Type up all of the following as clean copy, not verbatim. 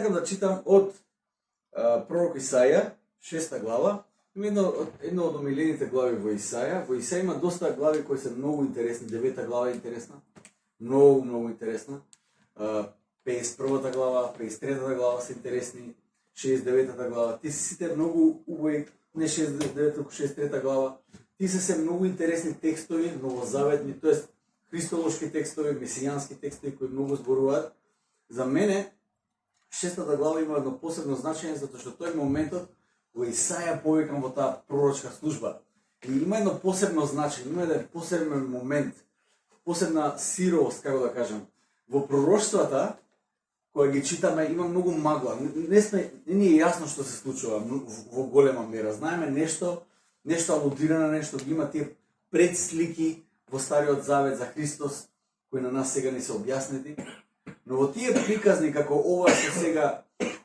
сакам да читам од пророк Исаја, 6 глава. Има едно од омилените глави во Исаја. Во Исаја има доста глави кои се многу интересни. 9 глава е интересна. Многу интересна. 51 глава, 53 глава се интересни. 69 глава. Ти се сите многу убави, не 69, туку 63 глава. Ти се многу интересни текстови, новозаветни, тоест христолошки текстови, месијански текстови кои многу зборуваат. За мене 6 глава има едно посебно значење затоа што тој моментот во Исаја повикам во таа пророчка служба. И има едно посебно значење, има еден посебен момент, посебна сировост, како да кажам. Во пророштвата кои ги читаме има многу магла. Не ни е јасно што се случува во голема мера. Знаеме нешто алудира на нешто, ги има тие предслики во Стариот Завет за Христос кои на нас сега не се објаснети. Но во тие приказни како ова што сега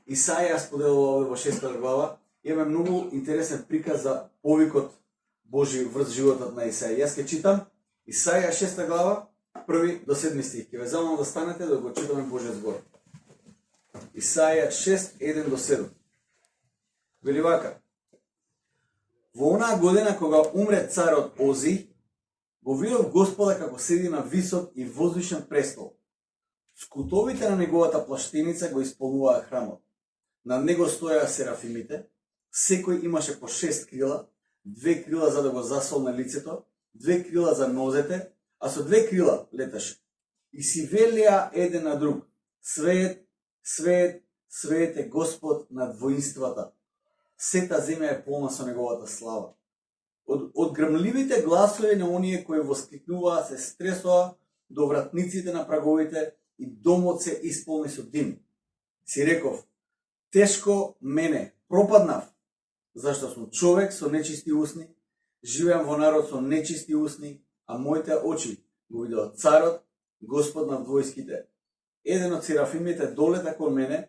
Исаја споделува во 6 глава, имаме многу интересен приказ за повикот Божи врз животот на Исаја. Јас ќе читам Исаја 6 глава, 1 до 7 стих. Ќе ве замолам да станете да го читаме Божиот збор. Исаја 6, 1 до 7. Вели вака: Во онаа година кога умре царот Ози, го видов Господа како седи на висок и возвишен престол. Скутовите на неговата плаштиница го исполнуваа храмот. Над него стоја серафимите, секој имаше по 6 крила, 2 крила за да го засолне лицето, 2 крила за нозете, а со 2 крила леташе. И си велеа еден на друг: Свет, свет, свет е Господ над воинствата. Сета земја е полна со неговата слава. Од грмливите гласови на оние кои воскликнуваа се стресоа до вратниците на праговите и домот се исполни со дим. Си реков: тешко мене, пропаднав, зашто сум човек со нечисти усни, живеам во народ со нечисти усни, а моите очи го видоа царот, Господ над војските. Еден од серафимите долета кон мене,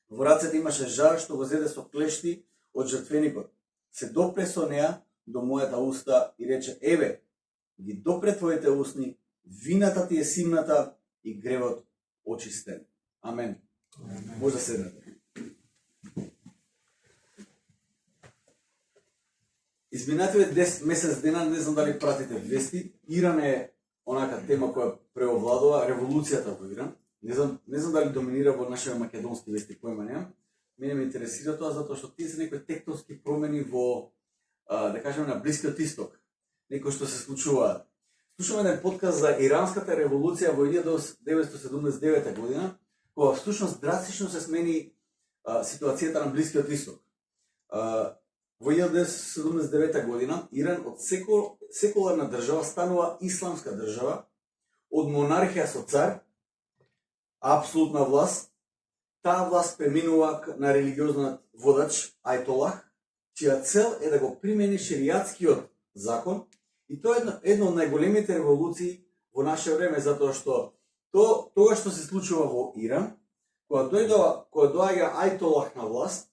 во рацете имаше жар што го зеде со клешти од жртвеникот. Се допре со неа до мојата уста и рече: еве, ги допре твоите усни, вината ти е симната и гревот очистен. Амен. Може да седнете. Изминативе 10 месец дена, не знам дали пратите вести, Иран е онака тема која преовладува, револуцијата во Иран. Не знам дали доминира во нашите македонски вести, појма немам. Мене ме интересира тоа затоа што тие се некои тектонски промени во, да кажеме, на Блискиот Исток. Некои што се случуваат. Слушаме еден подкаст за иранската револуција во 1979 година, кога всушност драстично се смени ситуацијата на Блискиот Исток. Во 1979 година Иран од секуларна држава станува исламска држава, од монархија со цар, апсолутна власт. Таа власт преминува на религиозниот водач Ајтолах, чија цел е да го примени шеријатскиот закон. И тоа е една од најголемите револуции во наше време, затоа што тоа што се случува во Иран, кога доаѓа Ајтолах на власт,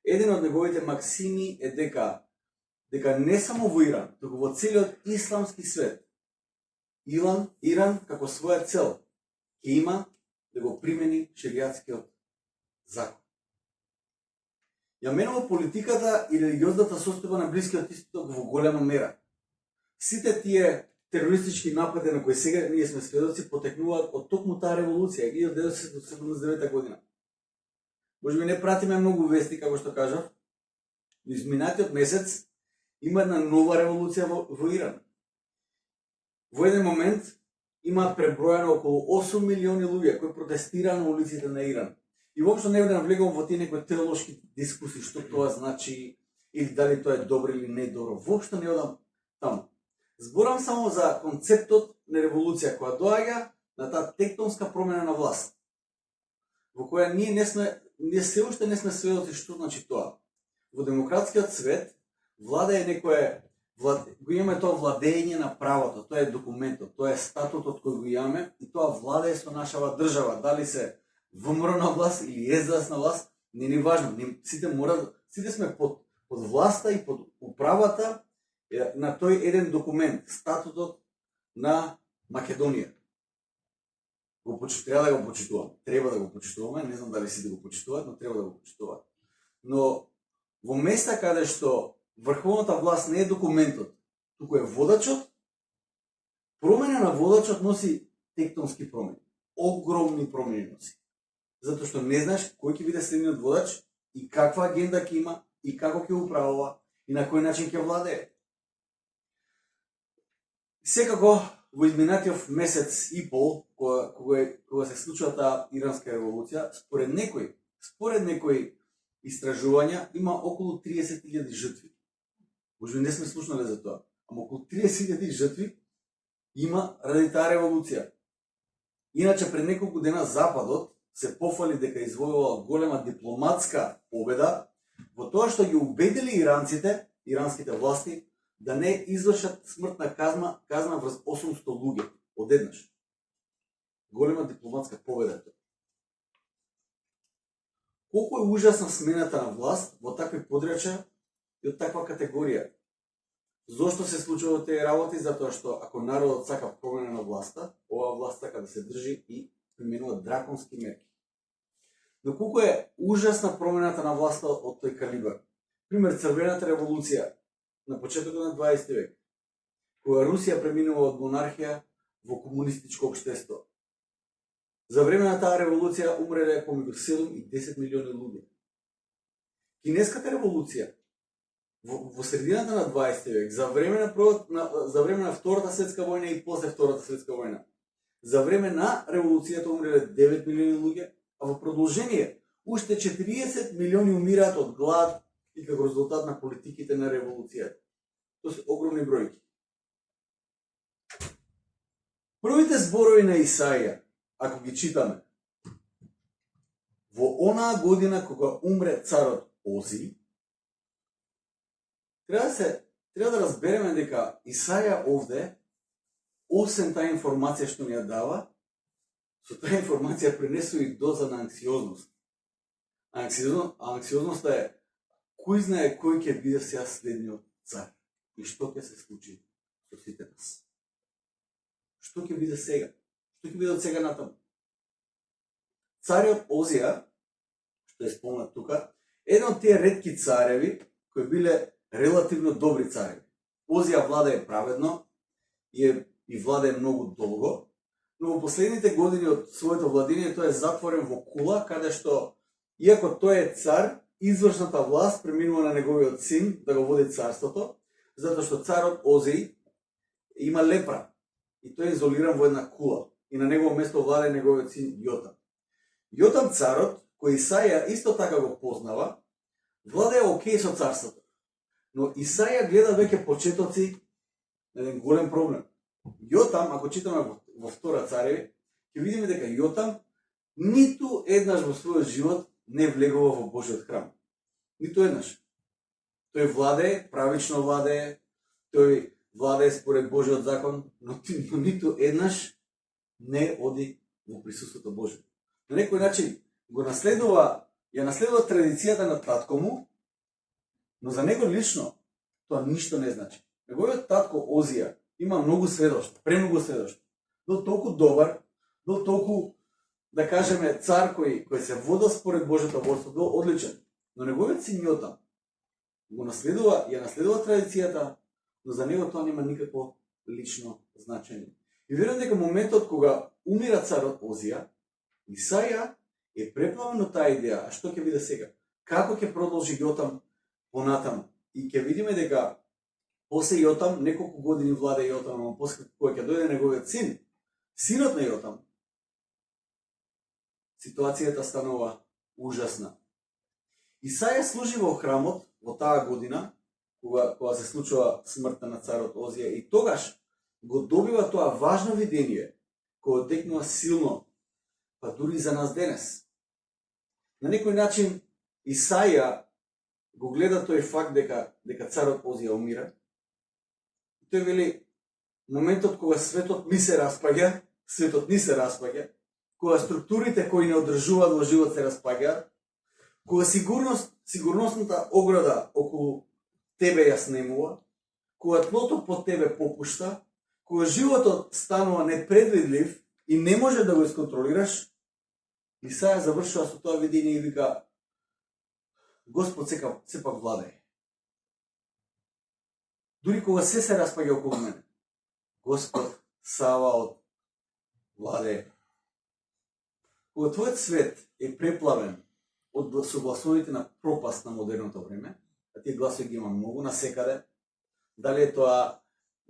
еден од неговите максими е дека не само во Иран, туку во целиот исламски свет, Иран како своја цел ќе има да го примени шеријатскиот закон. Ја менува политиката и религиозната состојба на Блискиот Исток во голема мера. Сите тие терористички напади на кои сега ние сме сведоци потекнуваат од токму таа револуција 1979 година. Може би не пратиме многу вести, како што кажав, но изминатиот месец има една нова револуција во Иран. Во еден момент имаат пребројано околу 8 милиони луѓе кои протестираа на улиците на Иран. И воопшто не да навлегувам во тие некои теолошки дискусии, што тоа значи, или дали тоа е добро или не добро. Воопшто не одам таму. Зборам само за концептот на револуција која доаѓа на таа тектонска промена на власт, во која ние се уште не сме сведоци што значи тоа. Во демократскиот свет влада е го имаме тоа владење на правото, тоа е документот, тоа е статутот кој го имаме и тоа владее со нашава држава, дали се ВМРО на власт или СДС на власт, не ни важно, сите сме под власта и под управата на тој еден документ, статутот на Македонија. треба да го почитуваме. Треба да го почитуваме, не знам дали сите го почитуваат, но треба да го почитуваат. Но во места каде што врховната власт не е документот, туку е водачот, промена на водачот носи тектонски промени. Огромни промени носи. Затоа што не знаеш кој ќе биде следниот водач и каква агенда ќе има и како ќе управува и на кој начин ќе владее. Секако во изминатиот месец и пол, кога се случува таа иранска револуција, според некои истражувања има околу 30.000 жртви. Може би не сме слушнале за тоа, ама околу 30.000 жртви има ради таа револуција. Иначе пред неколку дена Западот се пофали дека извојувала голема дипломатска победа во тоа што ги убедили иранските власти да не извршат смртна казна врз 800 луѓе одеднаш. Голема дипломатска победа. Колку е ужасна смената на власт во такви подрачја и од таква категорија. Зошто се случува тие работи? Затоа што ако народот сака промена на власта, оваа власт сака да се држи и применува драконски мерки. Но колку е ужасна промената на власта од тој калибар. Пример, Црвената револуција на почетокот на 20 век, кога Русија преминува од монархија во комунистичко општество. За време на таа револуција умреле помеѓу 7 и 10 милиони луѓе. Кинеската револуција во средината на 20 век, за време на Втората светска војна и после Втората светска војна, за време на револуцијата умреле 9 милиони луѓе, а во продолжение уште 40 милиони умираат од глад и како резултат на политиките на револуцијата. Тоа се огромни бројки. Првите зборови на Исаија, ако ги читаме, во онаа година кога умре царот Ози, треба да разбереме дека Исаја овде, освен таа информација што ни ја дава, со таа информација пренесува и доза на анксиозност. Анксиозноста е кој знае кој ќе биде сега следниот цар и што ќе се случи со сите нас. Што ќе биде сега? Што ќе биде од сега натаму? Царјот Озија, што е спомнат тука, еден од тие ретки цареви кои биле релативно добри цареви. Озија владее праведно и владее многу долго, но во последните години од своето владење тој е затворен во кула, каде што, иако тој е цар, извршната власт преминува на неговиот син да го води царството, затоа што царот Озија има лепра и тој е изолиран во една кула и на негово место владее неговиот син Јотам. Јотам царот, кој Исаја исто така го познава, владее окей со царството. Но Исаја гледа веќе почетоци на еден голем проблем. Јотам, ако читаме во Втора цареви, ќе видиме дека Јотам ниту еднаш во својот живот не влегува во Божиот храм. Ниту еднаш. Тој владее, правично владее, тој владее според Божиот закон, но ниту еднаш не оди во присуството Божие. На некој начин ја наследува традицијата на татко му, но за него лично тоа ништо не значи. Неговиот татко Озија има многу сведоштва, премногу сведоштва. Бил толку добар, бил толку, да кажеме, цар кој се водел според Божјото војство, бил одличен. Но неговиот син Јотам ја наследува традицијата, но за него тоа нема никакво лично значење. И верувам дека моментот кога умира царот Озија, Исаја е преплавен од таа идеја, а што ќе биде сега? Како ќе продолжи Јотам понатаму? И ќе видиме дека после Јотам, неколку години владе Јотам, но после кој ќе дојде неговиот син, синот на Јотам, ситуацијата станува ужасна. Исаја служи во храмот во таа година, кога се случува смртта на царот Озија, и тогаш го добива тоа важно видение, кој одекнува силно, па дури за нас денес. На некој начин Исаја го гледа тој факт дека царот Озија умира. Тој вели, моментот кога светот ни се распаѓа, кога структурите кои не одржуваат во живот се распаѓаат, кога сигурносната ограда околу тебе ја снемува, кога тлото под тебе попушта, кога животот станува непредвидлив и не може да го исконтролираш, Исаја завршува со тоа видење и вика: Господ сепак владее. Дури кога се распаѓа околу мене, Господ Саваот владее. Кога твојот свет е преплавен од согласовите на пропаст на модерното време, а тие гласови ги има многу насекаде, дали е тоа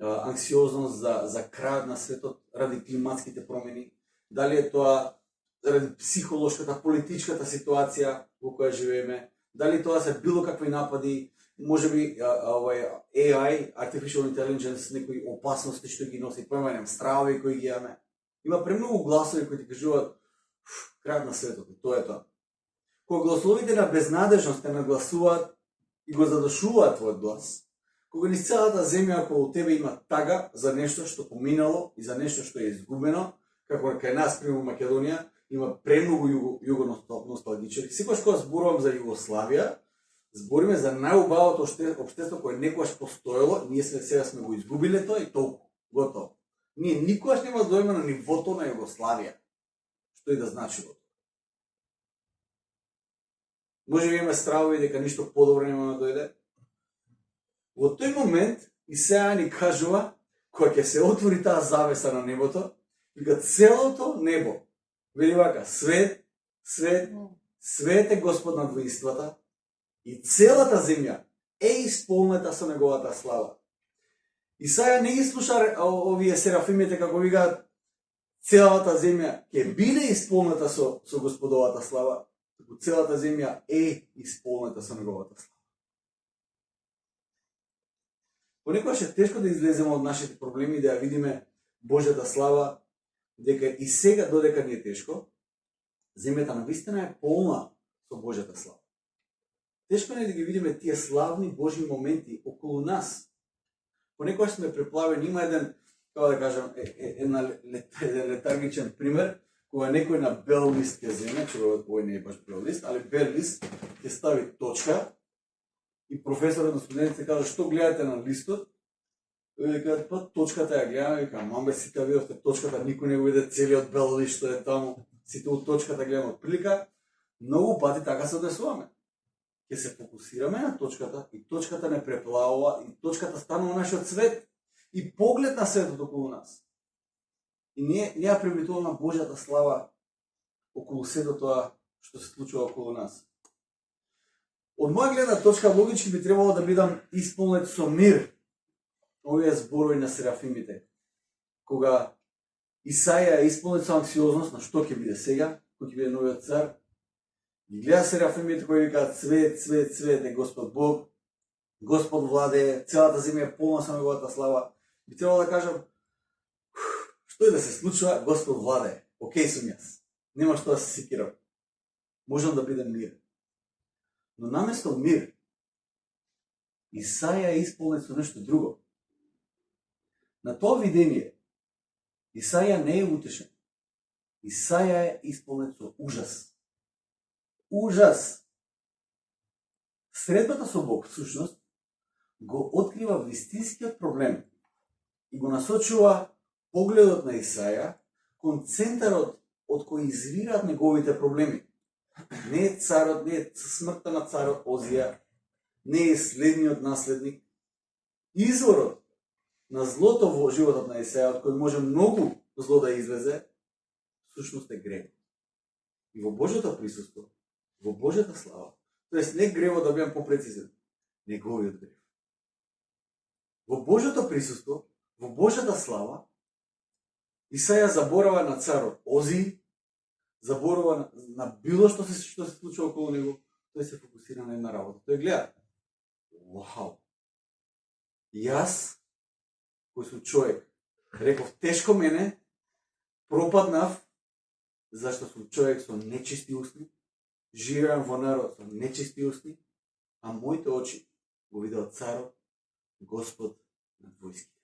анксиозност за крајот на светот ради климатските промени, дали е тоа ради психолошката, политичката ситуација во која живееме, дали тоа се било какви напади, можеби AI, Artificial Intelligence, некои опасности што ги носи, поимањам стравови кои ги имаме. Има премногу гласови кои ти кажуваат крајот на светот, и тоа е тоа. Кога гласовите на безнадежност те нагласуваат и го задушуваат твојот глас, кога низ целата земја околу тебе има тага за нешто што поминало и за нешто што е изгубено, како кај нас, пример Македонија, има премногу југо-носталгичари. Секогаш кога зборувам за Југославија, збориме за најубавото општество кое некогаш постоело, ние сега сме го изгубиле тоа и толку, готово. Ние никогаш нема да дојдеме на нивото на Југославија, што и да значи тоа. Може би имаме стравови дека ништо подобро нема да дојде. Во тој момент Исаја ни кажува, кога ќе се отвори таа завеса на небото, вика целото небо, вели вака: свет, свет, свет е Господ над воинствата, и целата земја е исполнета со неговата слава. Исаја не ги слуша овие серафимите како викаат целата земја ќе биде исполнета со Господовата слава, туку целата земја е исполнета со неговата слава. Понекогаш е тешко да излеземе од нашите проблеми и да ја видиме Божјата слава, дека и сега додека ни е тешко, земјата навистина е полна со Божјата слава. Тешко не е да ги видиме тие славни Божји моменти околу нас. Понекогаш сме преплавени, има еден, како да кажам, еден летаргичен пример, кога некој на бел лист ќе земе, овој не е баш бел лист, али бел лист ќе стави точка, и професорот на студентите кажа: што гледате на листот? И кажат: па точката ја гледаме. Вика: мамбе, сите видовте точката, никој не го виде целиот бел лист што е таму, сите у точката гледаме. Прилика, многу пати така се однесуваме. Ќе се фокусираме на точката и точката не преплавува и точката станува нашиот свет и поглед на светот околу нас. И ние ја приметуваме на Божјата слава околу сето тоа што се случува околу нас. Од моја гледна точка логички би требало да бидам исполнет со мир овие зборови на серафимите. Кога Исаја е исполнет со анксиозност на што ќе биде сега, кој ќе биде новиот цар, ги гледа серафимите кои викаат: свет, свет, свет е Господ Бог, Господ владее, целата земја е полна со неговата слава. Би требало да кажам: што и да се случува, Господ владее. Океј сум јас. Нема што да се секирам. Можам да бидем мир. Но наместо мир, Исаја е исполнет со нешто друго. На тоа видение, Исаја не е утешен. Исаја е исполнет со ужас. Ужас! Средбата со Бог, всушност, го открива вистинскиот проблем и го насочува погледот на Исаја кон центарот од кој извираат неговите проблеми. Не е царот, не е смртта на царот Озија, не е следниот наследник. Изворот на злото во животот на Исаја, од кој може многу зло да извезе, всушност е грев. И во Божјото присуство, во Божјата слава, тоест не гревот, да бидам попрецизен, неговиот грев. Во Божјото присуство, во Божјата слава, Исаја заборава на царот Ози, заборува на било што се случува околу него, тој се фокусира на една работа. Тој гледа: вау! Јас, кој сум човек, реков тешко мене, пропаднав, зашто сум човек со нечисти усни, живеам во народ со нечисти усни, а моите очи го видел царот, Господ над војските.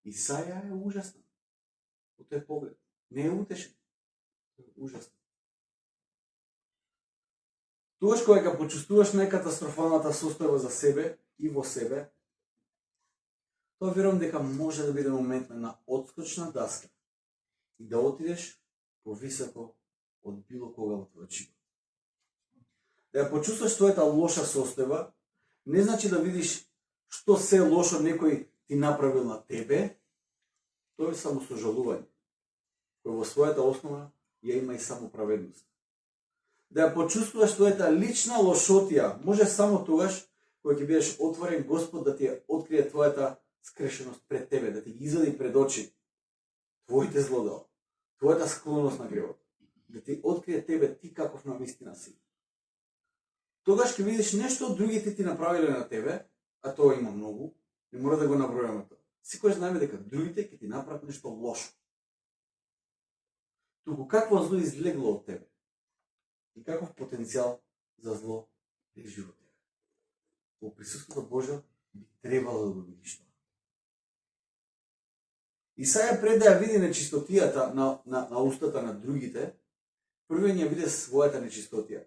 Исаја е ужасен во тој поглед. Не е утешен. Ужасно. Тогаш кога ќе почувствуваш најкатастрофалната состојба за себе и во себе, тоа верувам дека може да биде момент на отскочна даска и да отидеш повисоко од било кога во твојот живот. Да ја почувстваш твојата лоша состојба, не значи да видиш што се лошо некој ти направил на тебе, тоа е само сожалување, кој во својата основа ја има и само праведност. Да ја почувствуваш твојата лична лошотија, може само тогаш кога ќе бидеш отворен Господ да ти ја открие твојата скрешеност пред тебе, да ти ги извади пред очи твоите злодела, твојата склоност на гревот, да ти открие тебе ти каков навистина си. Тогаш ќе видиш нешто другите ти направиле на тебе, а тоа има многу, не мора да го набројаме тоа. Секој знаеме дека другите ќе ти направат нешто лошо. Туку какво зло излегло од тебе и каков потенцијал за зло лежи во тебе. Во присуството Божјо би требало да го видиш тоа. Исаја пред да ја види нечистотијата на устата на другите, прво ја види својата нечистотија.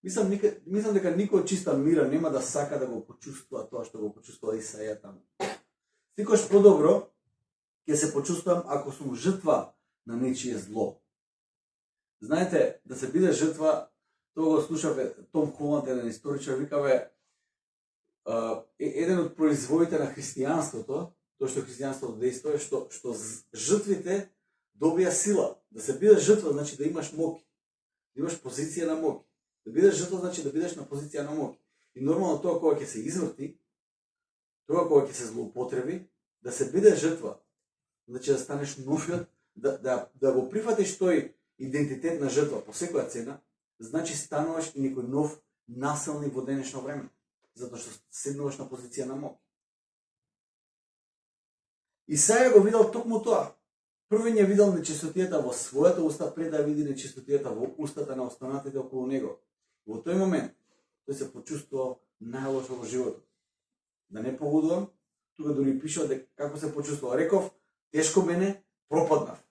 Мислам дека никој од чиста мира нема да сака да го почувствува тоа што го почувствува Исаја таму. Секогаш подобро ќе се почувствувам ако сум жртва на нечие зло. Знаете, да се биде жртва, тоа го слушаве Том Холанд, еден историчар, викаве еден од производите на христијанството, тоа што христијанството дејствува, што жртвите добија сила. Да се биде жртва значи да имаш моќ, да имаш позиција на моќ. Да бидеш жртва значи да бидеш на позиција на моќ. И нормално тоа кога ќе се изврти, тоа кога ќе се злоупотреби, да се биде жртва, значи да станеш новиот, да го прифатиш тој идентитет на жртва по секоја цена, значи стануваш и некој нов насилник во денешно време, затоа што седнуваш на позиција на моќ. Исаја го видел токму тоа. Прво ја видел нечистотијата во својата уста пред да види нечистотијата во устата на останатите околу него. Во тој момент тој се почувствувал најлошо во животот. Да не погодувам, тука дури пишува дека како се почувствувал. Реков, тешко мене пропаднав.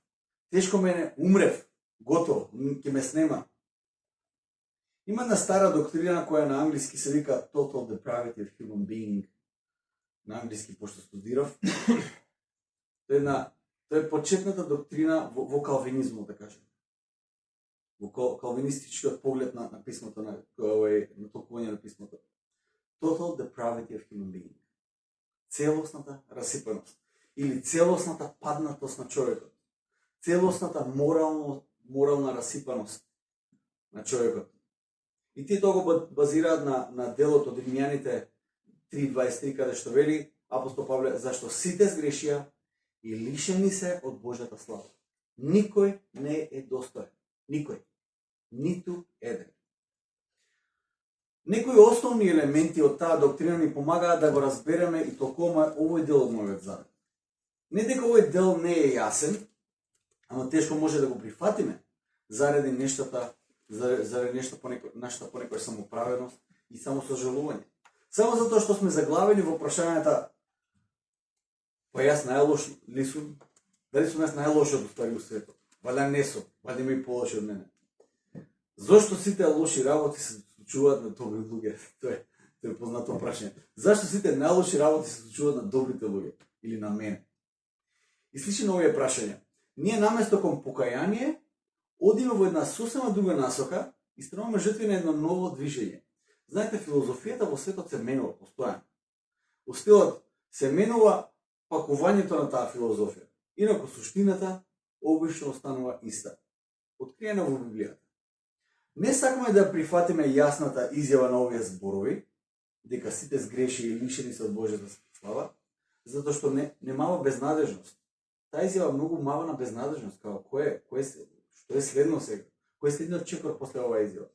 Тешко мене умрев. Готово, ќе ме снема. Има една стара доктрина која на англиски се вика Total Depravity of Human Being. На англиски, пошто студирав. Тоа е почетната доктрина во калвинизмот, да кажем. Во калвинистичкиот поглед на писмото, на толкување на писмото. Total Depravity of Human Being. Целосната расипаност. Или целосната паднатост на човекот. Целосната морална расипаност на човекот. И тие тоа го базираат на делот од Римјаните 3:23, каде што вели апостол Павле, зашто сите сгрешија и лишени се од Божјата слава. Никој не е достоен. Никој. Ниту еден. Некои основни елементи од таа доктрина ни помагаат да го разбереме и толкуваме овој дел од Новиот Завет. Не дека овој дел не е јасен, ама тешко може да го прифатиме заради нештата, заради нешто нашата понекој самоправедност и само сожалување. Само затоа што сме заглавени во прашањата, па јас најлош ли сум? Дали сум јас најлошиот уствари у светот? Валја не сум, валја има и полоши од мене. Зошто сите лоши работи се случуваат на добри луѓе? Тоа е познато прашање. Зашто сите најлоши работи се случуваат на добрите луѓе или на мене? И слично овие прашања. Ние наместо кон покаяние одиме во една сосема друга насока и стануваме жртви на едно ново движење. Знаете, филозофијата во светот се менува постојано. Во стилот се менува пакувањето на таа филозофија. Инаку суштината обично останува иста. Откриена во Библијата. Не сакаме да прифатиме јасната изјава на овие зборови, дека сите сгреши и лишени се од Божјата слава, затоа што немава безнадежност. Таа изјава многу мава на безнадежност, како што е следно сега? Кој е следниот чекор после оваа изјава?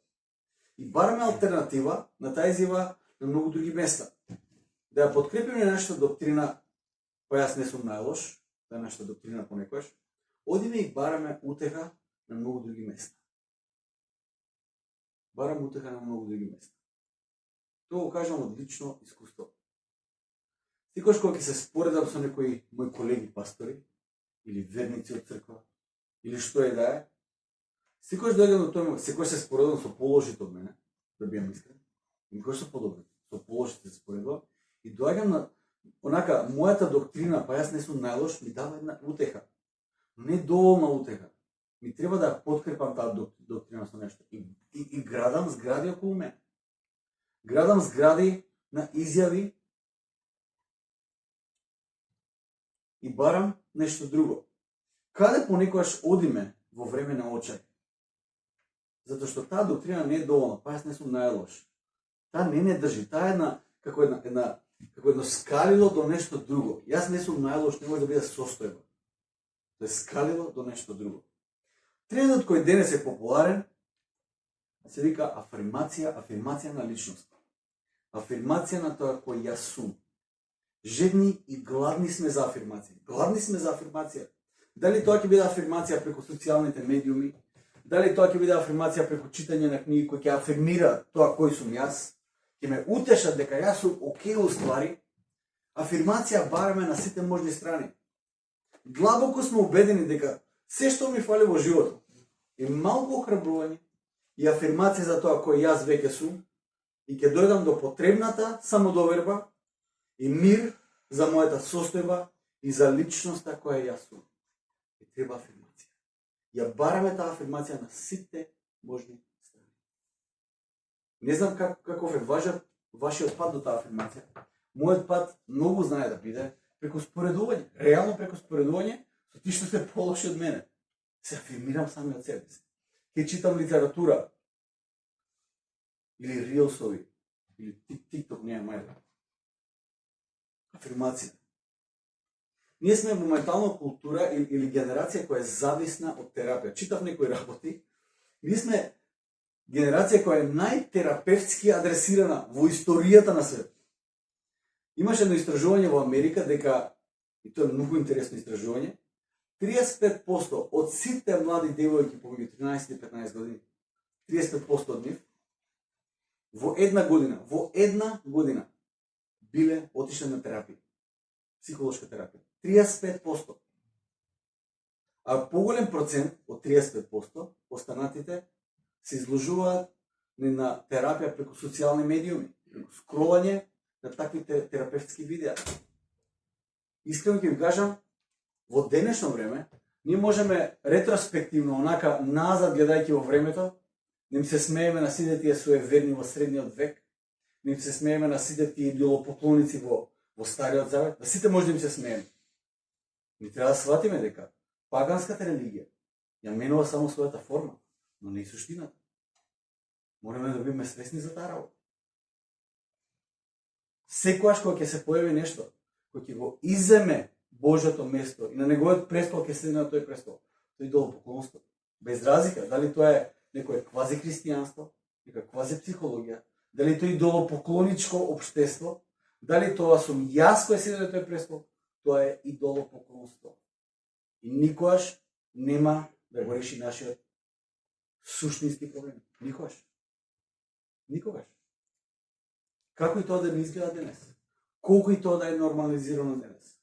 И бараме алтернатива на таа изјава на многу други места. Да ја подкрепиме нашата доктрина, па јас не сум најлош, да е нашата доктрина понекогаш, одиме и бараме утеха на многу други места. Бараме утеха на многу други места. Тоа го кажам од лично искуство. Секогаш кога ќе се споредам со некои мои колеги пастори, или верници од црква, или што е да е, секогаш дојдам до тоа, секогаш се споредам со полошите од мене, да бидам искрен, и кои се подобри, со полошите се споредувам, и доаѓам на онака мојата доктрина, па јас не сум најлош, ми дава една утеха. не доволна утеха. Ми треба да ја подкрепам таа доктрина со нешто. И градам згради околу мене. Градам згради на изјави и барам нешто друго. Каде понекогаш одиме во време на очај? Затоа што таа доктрина не е доволна, па јас не сум најлош. Таа не држи, таа е како едно скалило до нешто друго. Јас не сум најлош, не може да биде состојба. Тоа е скалило до нешто друго. Трендот кој денес е популарен се вика афирмација на личност. Афирмација на тоа кој јас сум. Жедни и гладни сме за афирмација. Гладни сме за афирмација. Дали тоа ќе биде афирмација преку социјалните медиуми, дали тоа ќе биде афирмација преку читање на книги кои ќе афирмира тоа кој сум јас, ќе ме утешат дека јас сум окей уствари, афирмација бараме на сите можни страни. Длабоко сме убедени дека се што ми фали во животот е малку охрабрување и афирмација за тоа кој јас веќе сум и ќе дојдам до потребната самодоверба и мир за мојата состојба и за личноста која јас сум. И треба афирмација. Ја бараме таа афирмација на сите можни страни. Не знам каков е вашиот пат до таа афирмација. Мојот пат многу знае да биде преку споредување. Реално преку споредување со ти што се полоши од мене. Се афирмирам сами од себе си. Ке читам литература или рилсови или TikTok, не е мајда. Афирмација. Ние сме моментално култура или генерација која е зависна од терапија. Читав некои работи. Ние сме генерација која е најтерапевтски адресирана во историјата на свет. Имаше едно истражување во Америка дека, и тоа е многу интересно истражување, 35% од сите млади девојки помеѓу 13 и 15 години, 35% од нив во една година биле отишле на терапија, психолошка терапија. 35%. А поголем процент од 35% останатите се изложуваат на терапија преку социјални медиуми, преку скролање на такви терапевтски видеа. Искрено ќе ви кажам, во денешно време, ние можеме ретроспективно, онака назад гледајќи во времето, не им се смееме на сите тие суеверни во средниот век, не им се смееме на сите тие идолопоклоници во Стариот Завет, на сите може да им се смееме. Ни треба да сватиме дека паганската религија ја менува само својата форма, но не и суштината. Мораме да бидеме свесни за таа работа. Секогаш кога ќе се појави нешто, кој ќе го иземе Божјото место и на неговиот престол ќе седи на тој престол, тој идолопоклонство. Без разлика, дали тоа е некое квази христијанство, нека квази психологија, дали тоа е идолопоклоничко општество, дали тоа сум јас кој седи на тој престол, тоа е идолопоклонство. И никогаш нема да го реши нашиот суштински проблем. Никогаш. Никогаш. Како и тоа да не изгледа денес? Колку и тоа да е нормализирано денес?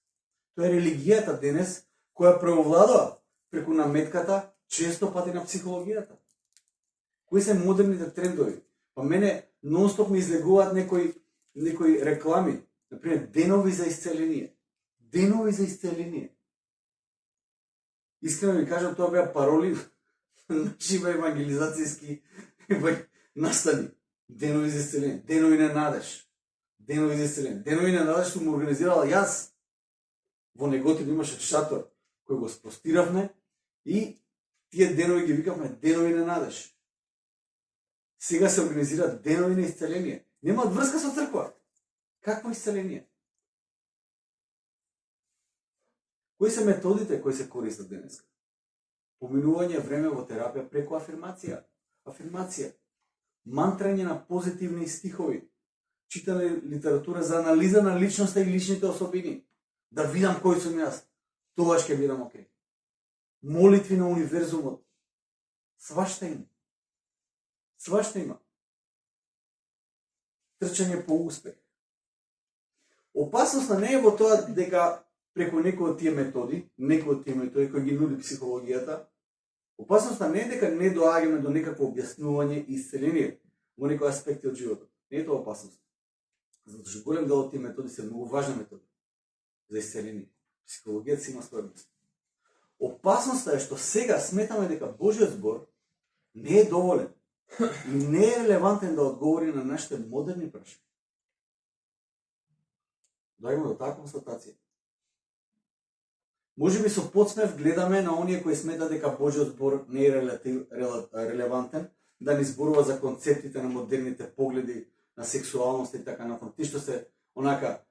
Тоа е религијата денес која преовладува преку наметката, често пати на психологијата. Кои се модерните трендови? Па мене нонстоп ми излегуваат некои реклами, например денови за исцеление. Денови за исцеление. Искрено ви кажам, тоа беа пароли нашива евангелизацијски настани. Денови за исцеление, денови на надеж. Денови за исцеление. Денови на надеж сум организирала јас. Во Неготино имаше шатор кој го спостиравме и тие денови ги викавме денови на надеж. Сега се организираат денови на исцеление. Немаат врска со црква. Какво исцеление? Кои се методите кои се користат денес? Поминување време во терапија преку афирмација. Афирмација. Мантрање на позитивни стихови. Читане литература за анализа на личноста и личните особини. Да видам кој сум јас. Тогаш ќе бидам окей. Молитви на универзумот. Свашта има. Свашта има. Трчање по успех. Опасноста не е во тоа дека преку некои од тие методи кои ги нуди психологијата, опасноста не е дека не доаѓаме до некакво објаснување и исцеление во некои аспекти од животот. Не е тоа опасност. Затоа што голем дел од тие методи се многу важни методи за исцеление. Психологијата си има своја место. Опасноста е што сега сметаме дека Божиот збор не е доволен и не е релевантен да одговори на нашите модерни прашања. Доаѓаме до таа констатација. Може би со подсмев гледаме на оние кои сметат дека Божиот збор не е релевантен, да ни зборува за концептите на модерните погледи на сексуалност и така натаму. Ти што се онака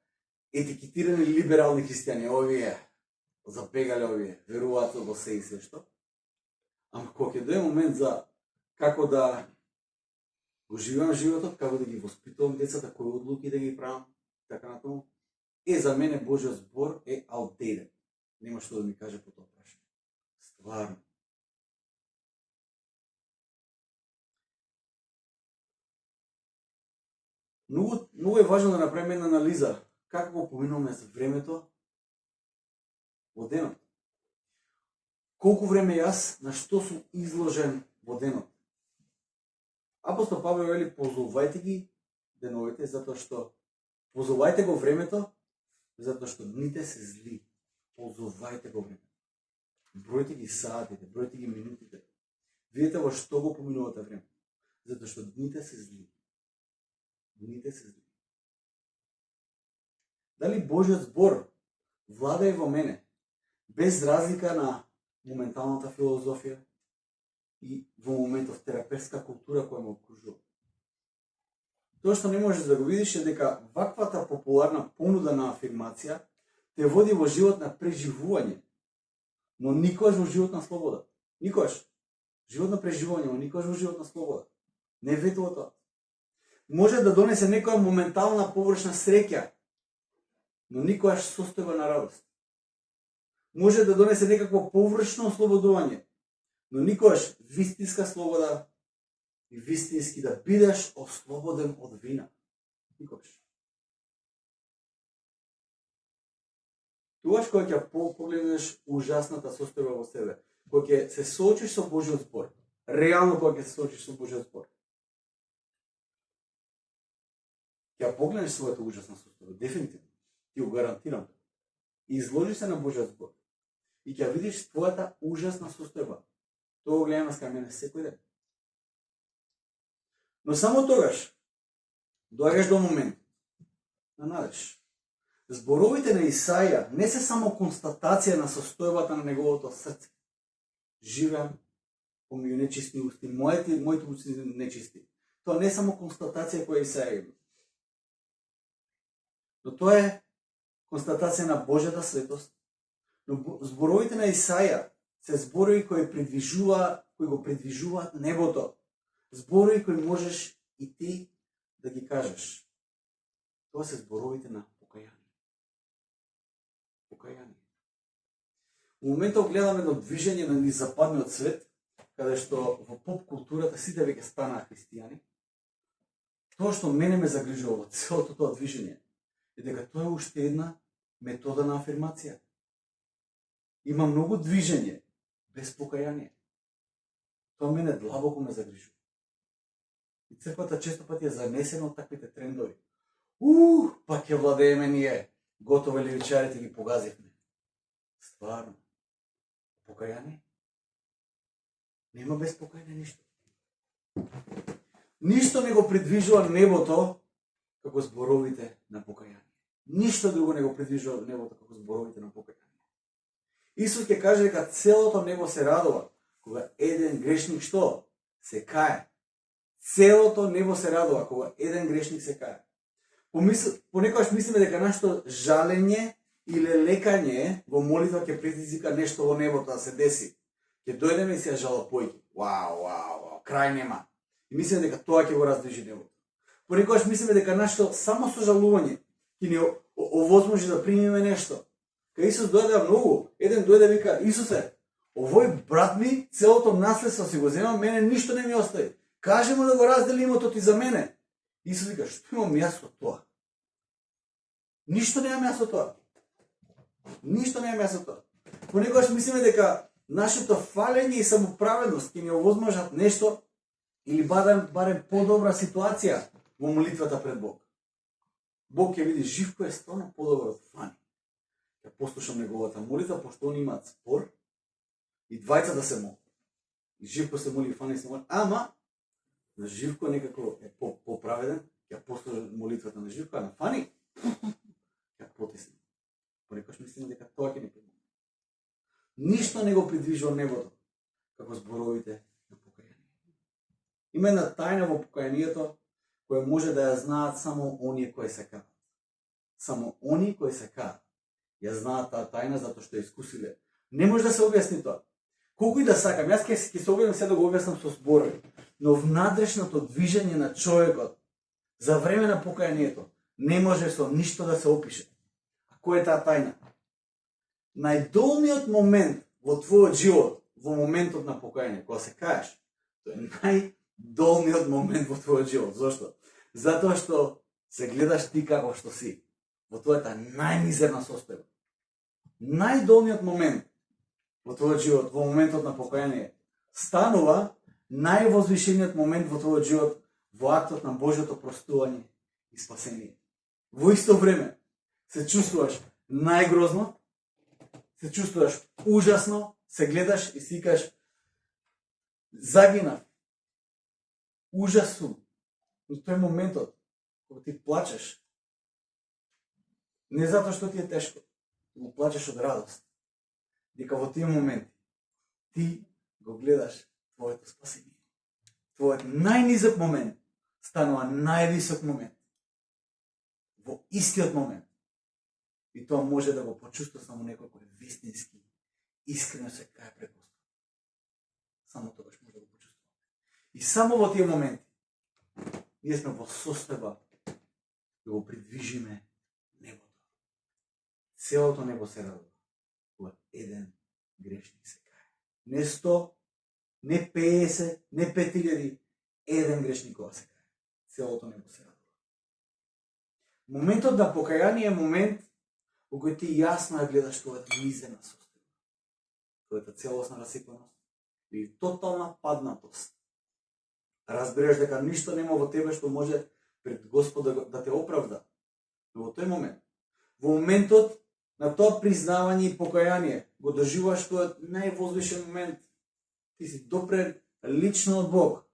етикетирани либерални христијани, овие забегале, овие веруваат во се и се што. Ама кога ќе дое момент за како да го живеам животот, како да ги воспитувам децата, кои одлуки да ги правам, така натаму, за мене Божиот збор е outdated. Нема што да ми каже по тоа прашање. Стварно. Многу е важно да направиме една анализа како го поминуваме за времето во денот. Колку време јас на што сум изложен во денот. Апостол Павле вели ползувајте ги деновите затоа што ползувајте го времето затоа што дните се зли. Ползувајте го времето. Бројте ги сатите, бројте ги минутите. Видете во што го поминувате време. Затоа што дните се зли. Дните се зли. Дали Божиот збор влада и во мене, без разлика на моменталната филозофија и во моментов терапевтска култура која ме окружува. Тоа што не можеш да го видиш е дека ваквата популарна понуда на афирмација те води во живот на преживување, но никогаш во живот на слобода. Никогаш. Живот на преживување, но никогаш во живот на слобода. Не ветува тоа. Може да донесе некоја моментална површна среќа, но никогаш состојба на радост. Може да донесе некакво површно ослободување, но никогаш вистинска слобода и вистински да бидеш ослободен од вина. Никогаш. Тогаш кога ќе погледнеш ужасната состојба во себе, кога ќе се соочиш со Божиот збор, реално кога ќе се соочиш со Божиот збор, ќе погледнеш својата ужасна состојба, дефинитивно, ти го гарантирам. И изложи се на Божиот збор. И ќе видиш твојата ужасна состојба. Тоа го гледаме кај мене секој ден. Но само тогаш доаѓаш до момент на надеж. Зборовите на Исаја не се само констатација на состојбата на неговото срце. Живеам помеѓу нечисти усти, моите усти нечисти. Тоа не е само констатација која Исаја има. Но тоа е констатација на Божјата светост. Но зборовите на Исаја се зборови кои го предвижуваат небото. Зборови кои можеш и ти да ги кажеш. Тоа се зборовите на покаяние. Покаяние. Во моментот гледаме едно движење на западниот свет, каде што во поп културата сите веќе станаа христијани. Тоа што мене ме загрижува во целото тоа движење е дека тоа е уште една метода на афирмација. Има многу движење без покаяние. Тоа мене длабоко ме загрижува. И црквата често пати е занесена од таквите трендови. Па ќе владееме ние, готови левичарите ги погазивме. Стварно. Покаяние? Нема без покаяние ништо. Ништо не го предвижува небото како зборовите на покаяние. Ништо друго не го предвижува небото како зборовите на покаяние. Исус ќе каже дека целото небо се радува кога еден грешник што? Се кае. Целото небо се радува кога еден грешник се кае. Понекогаш мислиме дека нашето жалење или лекање во молитва ќе предизвика нешто во небото да се деси. Ќе дојдеме и се жалопојки. Вау, крај нема. И мислиме дека тоа ќе го раздвижи небото. Понекогаш мислиме дека нашето само сожалување ќе ни овозможи да примиме нешто. Кај Исус дојде многу, еден дојде вика: Исусе, овој брат ми целото наследство си го зема, мене ништо не ми остави. Кажи му да го раздели имото ти за мене. Исус вика: што имам јас од тоа? Ништо немам јас од тоа. Ништо немам јас од тоа. Понекогаш мислиме дека нашето фалење и самоправедност ќе ни овозможат нешто или барем подобра ситуација во молитвата пред Бог. Бог ќе види Живко е стварно подобар од Фани. Ќе послушам неговата молитва, пошто они имаат спор, И двајца да се молат. И Живко се моли, и Фани се моли. Ама, на Живко некако е поправеден, ќе послуша молитвата на Живко, а на Фани ќе потисне. Понекогаш мислиме дека тоа ќе ни помогне. Ништо не го придвижува небото, како зборовите на покаяние. Има една тајна во покаянието, која може да ја знаат само оние кои се каат. Само оние кои се каат ја знаат таа тајна, затоа што ја искусиле. Не може да се објасни тоа. Колку и да сакам, јас ќе се обидам се да го објаснам со зборови, но внатрешното движење на човекот за време на покаянието не може со ништо да се опише. А кој е таа тајна? Најдолниот момент во твојот живот, во моментот на покаяние, кога се каеш, тоа е најдолниот момент во твојот живот. Зошто? Затоа што се гледаш ти како што си, во твојата најмизерна состојба. Најдолниот момент во твојот живот, во моментот на покаяние, станува највозвишениот момент во твојот живот, во актот на Божјото простување и спасение. Во исто време се чувствуваш најгрозно, се чувствуваш ужасно, се гледаш и си кажеш загинав, ужас сум. Но тој моментот кога ти плачеш, не затоа што ти е тешко, го плачеш од радост. Дека во тие моменти ти го гледаш твоето спасение. Твојот најнизок момент станува највисок момент. Во истиот момент. И тоа може да го почувствува само некој кој вистински, искрено се кае пред Господ. Само тогаш може да го почувствува. И само во тие моменти ние сме во состојба да го придвижиме небото. Целото небо се радува кога еден грешник се кае. Не 100, не 50, не 5000, еден грешник кога се кае. Целото небо се радува. Моментот на покаяние е момент во кој ти јасно ја гледаш твојата мизерна состојба, твојата целосна расипаност или тотална паднатост. Разбереш дека ништо нема во тебе што може пред Господ да те оправда. Но во тој момент, во моментот на тоа признавање и покаяние, го доживуваш тој највозвишен момент. Ти си допрен лично од Бог.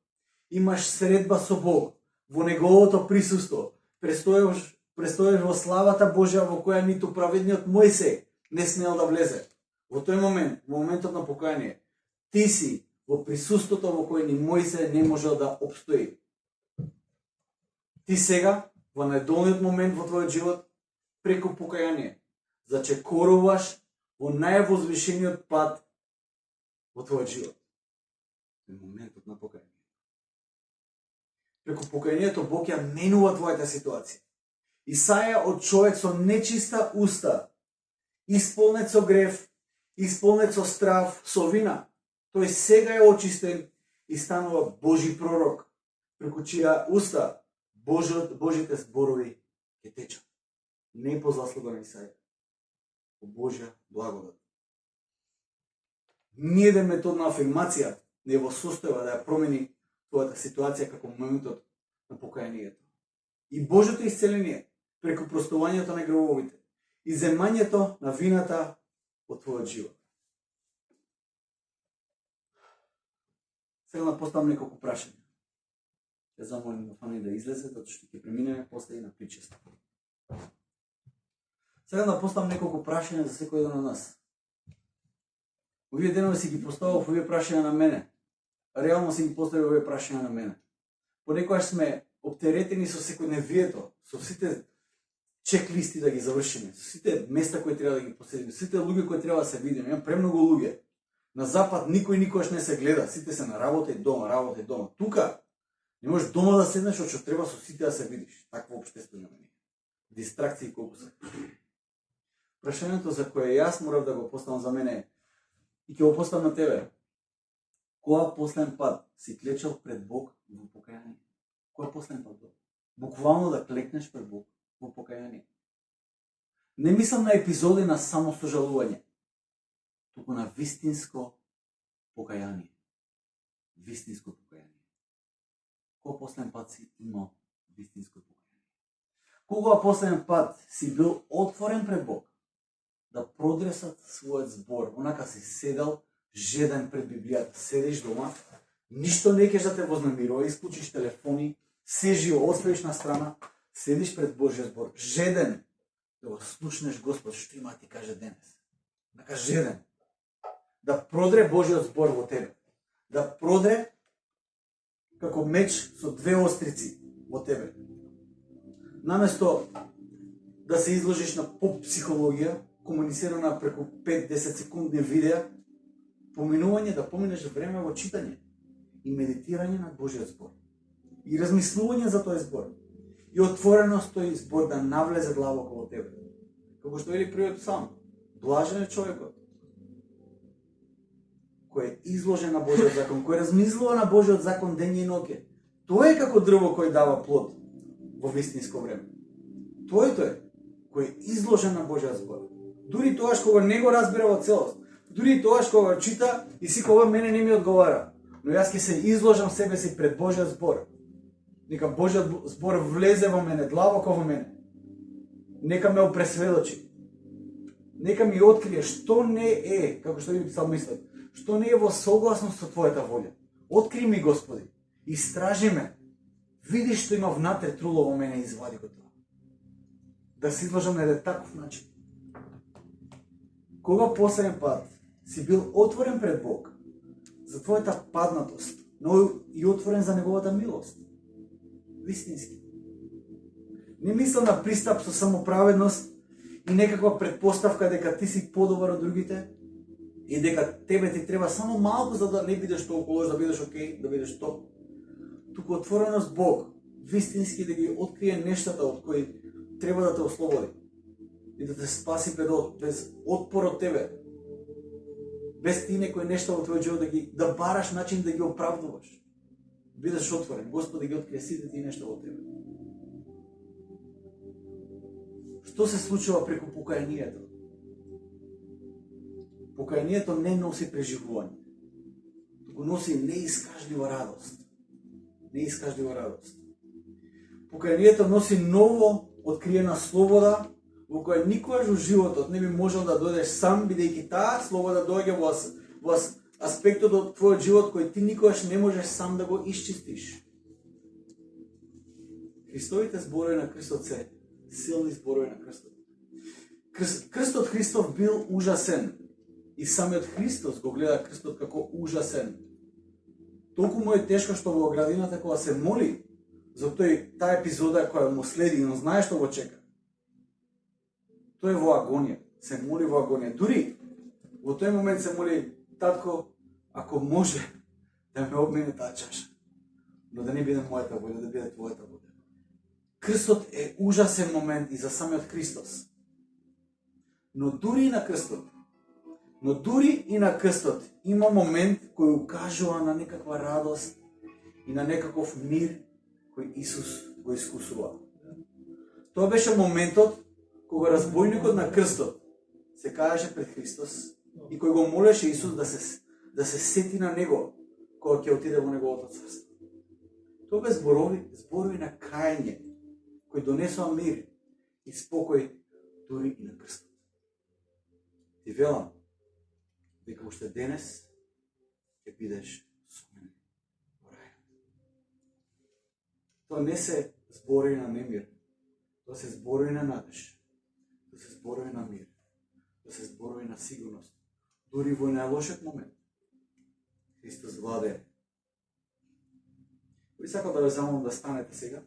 Имаш средба со Бог во неговото присуство. Престоеш во славата Божја во која ниту праведниот Мојсей не смел да влезе. Во тој момент, во моментот на покаяние, ти си во присуството во кој ни Мојсей не можел да обстои. Ти сега, во најдолниот момент во твојот живот, преку покаяние, зачекоруваш во највозвишениот пат во твојот живот. Во моментот на покаяние. Преку покаянието Бог ја менува твојата ситуација. Исаја од човек со нечиста уста, исполнет со грев, исполнет со страв, со вина, тој сега е очистен и станува Божи пророк, преку чија уста Божите зборови ќе течат. Не по заслуга на Исаја, по Божја благодат. Ниеден метод на афирмација не е во состојба да ја промени твојата ситуација како моментот на покаянието. И Божјото исцеление преку простувањето на гревовите и земањето на вината во твојот живот. Сега да поставам неколку прашања. Ќе замолим да Фани да излезе, затоа што ќе преминеме после и на причеста. Сега да поставам неколку прашања за секој еден од нас. Овие денови си ги поставав овие прашања на мене. Реално си ги поставив овие прашања на мене. Понекогаш сме оптеретени со секојдневието, со сите чек-листи да ги завршиме, со сите места кои треба да ги посетиме, сите луѓе кои треба да се видиме. Имам премногу луѓе. На запад никој никогаш не се гледа, сите се на работа и дома, работа и дома. Тука не можеш дома да седнеш, од што треба со сите да се видиш. Такво општество имаме ние. Дистракции колку се. Прашањето за кое јас морав да го поставам за мене и ќе го поставам на тебе. Која последен пат си клечал пред Бог во покаяние? Која последен пат? Буквално да клекнеш пред Бог во покаяние. Не мислам на епизоди на само сожалување, туку на вистинско покаяние. Вистинско покаяние. Кој последен пат си имал вистинско покаяние? Кога последен пат си бил отворен пред Бог да продресат својот збор, онака си седал жеден пред Библијата, седиш дома, ништо не кеш да те вознамирува, исклучиш телефони, се живо, оставиш на страна, седиш пред Божјиот збор, жеден да го слушнеш Господ што има ти каже денес. Така жеден да продре Божјиот збор во тебе, да продре како меч со две острици во тебе. Наместо да се изложиш на поп-психологија, комуницирана преку 5-10 секундни видеа, поминување да поминеш време во читање и медитирање на Божјиот збор. И размислување за тој збор. И отвореност тој збор да навлезе длабоко во тебе. Како што вели првиот псалм, блажен е човекот кој е изложен на Божјиот закон, кој размислува на Божјиот закон ден и ноќе. Тој е како дрво кој дава плод во вистинско време. Тој кој е изложен на Божјиот збор. Дури тогаш кога не го разбира во целост, дури тогаш кога чита и си кога мене не ми одговара, но јас ќе се изложам себе си пред Божјиот збор. Нека Божјиот збор влезе во мене, длабоко во мене. Нека ме опресведочи. Нека ми открие што не е, како што ви псалмистот, што не е во согласност со твојата волја. Откри ми, Господи, истражи ме. Види што има внатре труло во мене и извади го тоа. Да се изложам на еден таков начин. Кога последен пат си бил отворен пред Бог за твојата паднатост, но и отворен за неговата милост? Вистински. Не мислам на пристап со самоправедност и некаква предпоставка дека ти си подобар од другите и дека тебе ти треба само малку за да не бидеш толку лош, да бидеш окей, да бидеш топ. Туку отвореност Бог, вистински да ги открие нештата од кои треба да те ослободи и да те спаси без отпор од тебе. Без ти некои нешта во твојот живот да бараш начин да ги оправдуваш. Бидеш отворен, Господ да ги открие сите тие нешта во тебе. Што се случува преку покајанието? Покајанието не носи преживување, туку носи неискажлива радост. Неискажлива радост. Покајанието носи ново откриена слобода, во која никогаш во животот не би можел да дојдеш сам, бидејќи таа слобода доаѓа во аспектот од твојот живот кој ти никогаш не можеш сам да го исчистиш. Христовите зборови на крстот се силни зборови на крстот. Крстот Христов бил ужасен и самиот Христос го гледа крстот како ужасен. Толку му е тешко што во градината кога се моли за таа епизода која му следи, но знае што го чека. Тој е во агонија, се моли во агонија. Дури во тој момент се моли: татко, ако може да ме обмине таа чаша, но да не биде мојата волја, да биде твојата волја. Крстот е ужасен момент и за самиот Христос. Но дури и на крстот има момент кој укажува на некаква радост и на некаков мир кој Исус го искусува. Тоа беше моментот кога разбойникот на крстот се каеше пред Христос и кој го молеше Исус да се сети на него кога ќе отиде во неговото царство. Тоа бе зборови на кајање кој донесува мир и спокој дури и на крстот. Ти велам дека уште денес ќе бидеш со мене во рајот. Тоа не се зборови на немир, тоа се зборови на надеж, тоа се зборови на мир, тоа се зборови на сигурност. Дури во најлошиот момент Христос владее. Би сакал да ве замолам да станете сега.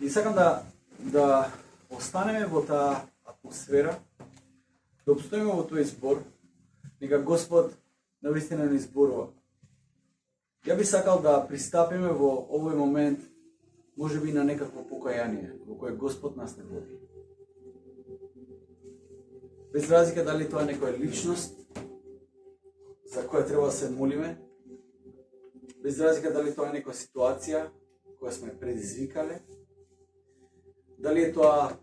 И сакам да останеме во таа атмосфера, да обстоиме во тој збор, нека Господ навистина ни зборува. Ја би сакал да пристапиме во овој момент, може би на некакво покаяние, во кое Господ нас не води. Без разлика дали тоа е некоја личност за која треба да се молиме, без разлика дали тоа е некоја ситуација која сме предизвикале, дали е тоа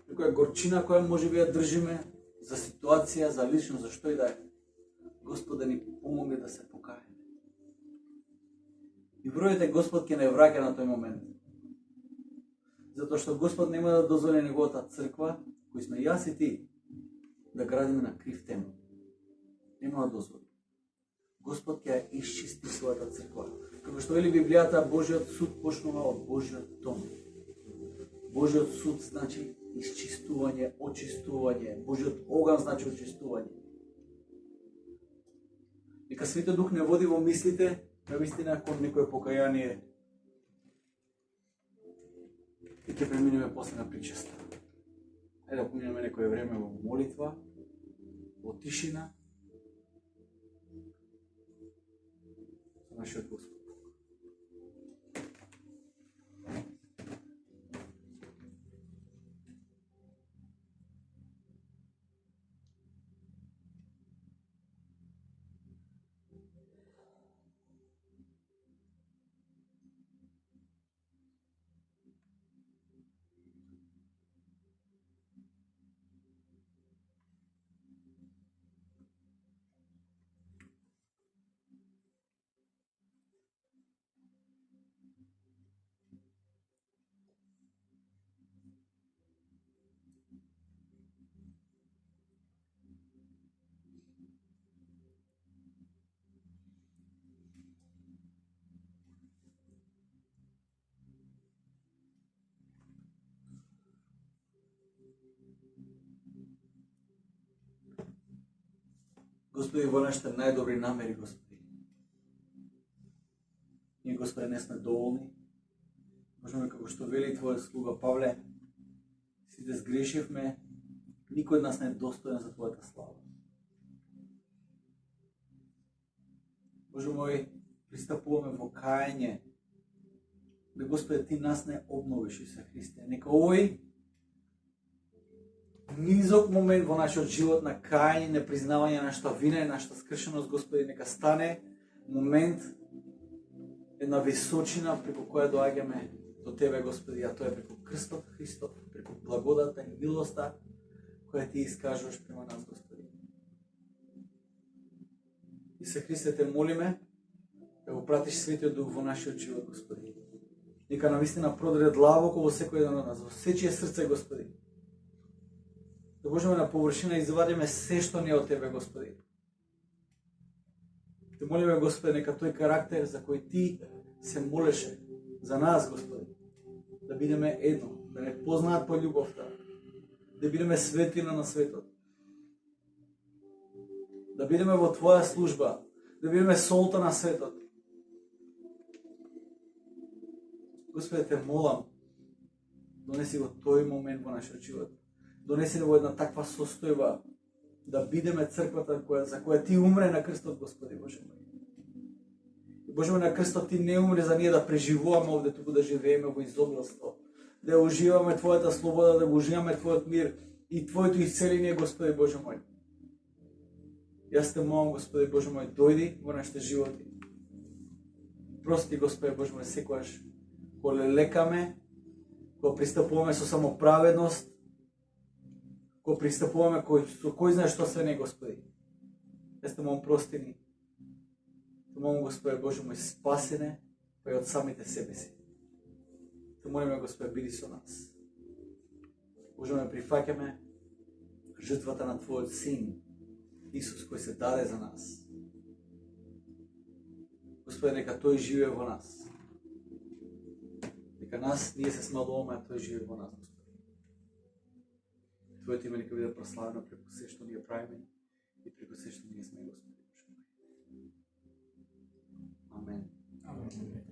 некоја горчина која може би ја држиме за ситуација, за лично, за што и да е. Господ да ни помогне да се покаеме. И верувате, Господ ќе не враќа на тој момент. Затоа што Господ нема да дозволи неговата црква, кои сме јас и ти, да градиме на крив темел. Нема да дозволи. Господ ќе исчисти својата црква. Како што вели Библијата, Божиот суд почнува од Божиот дом. Божиот суд значи исчистување, очистување. Божиот оган значи очистување. Нека Светиот Дух не води во мислите, навистина кон некое покаяние. И ќе преминеме после на причеста. Ајде да поминеме некое време во молитва, во тишина, со нашиот Господ. Господи, во нашите најдобри намери, Господи. Ние, Господи, не сме доволни. Можеме, како што вели Твојот слуга Павле, сите сгрешивме, никој од нас не е достоен за Твојата слава. Боже мој, пристапуваме во кајање, да, Господи, Ти нас не обновиш, Исусе Христе. Нека овој низок момент во нашиот живот на кајање, на признавање на нашата вина и нашата скршеност, Господи, нека стане момент, една височина преку која доаѓаме до Тебе, Господи, а тоа е преку крстот Христов, преку благодата и милоста која Ти искажуваш према нас, Господи. Исусе Христе, Те молиме да го пратиш Светиот Дух во нашиот живот, Господи. Нека навистина продре длабоко во секој еден од нас, во сечие срце, Господи. Да можеме на површина извадиме се што не е од Тебе, Господи. Те молиме, Господи, нека тој карактер за кој Ти се молеше за нас, Господи, да бидеме едно, да не познаат по љубовта, да бидеме светлина на светот, да бидеме во Твоја служба, да бидеме солта на светот. Господи, Те молам, донеси го тој момент во нашиот живот. Донеси во една таква состојба да бидеме црквата за која Ти умре на крстот, Господи Боже мој. И Боже мој, на крстот Ти не умре за ние да преживуваме овде, туку да живееме во изобилство, да уживаме Твојата слобода, да го уживаме Твојот мир и Твоето исцеление, Господи Боже мој. Јас Те молам, Господи Боже мој, дојди во нашите животи. Прости, Господи Боже мој, секогаш кога лекаме, кога пристапуваме со самоправедност, кога пристапуваме со кој знае што се не, Господи. Јас Те молам, прости ни. Те молам, Господи Боже мој, спаси не, па и од самите себе си. Те молиме, Господи, биди со нас. Боже мој, прифаќаме жртвата на Твојот Син, Исус, кој се даде за нас. Господи, нека Тој живее во нас. Нека нас, ние се смалуваме, а Тој живее во нас, Господи. Твоето име нека биде прославено преку се што ние правиме и преку се што ние сме, Господи. Амен. Амен.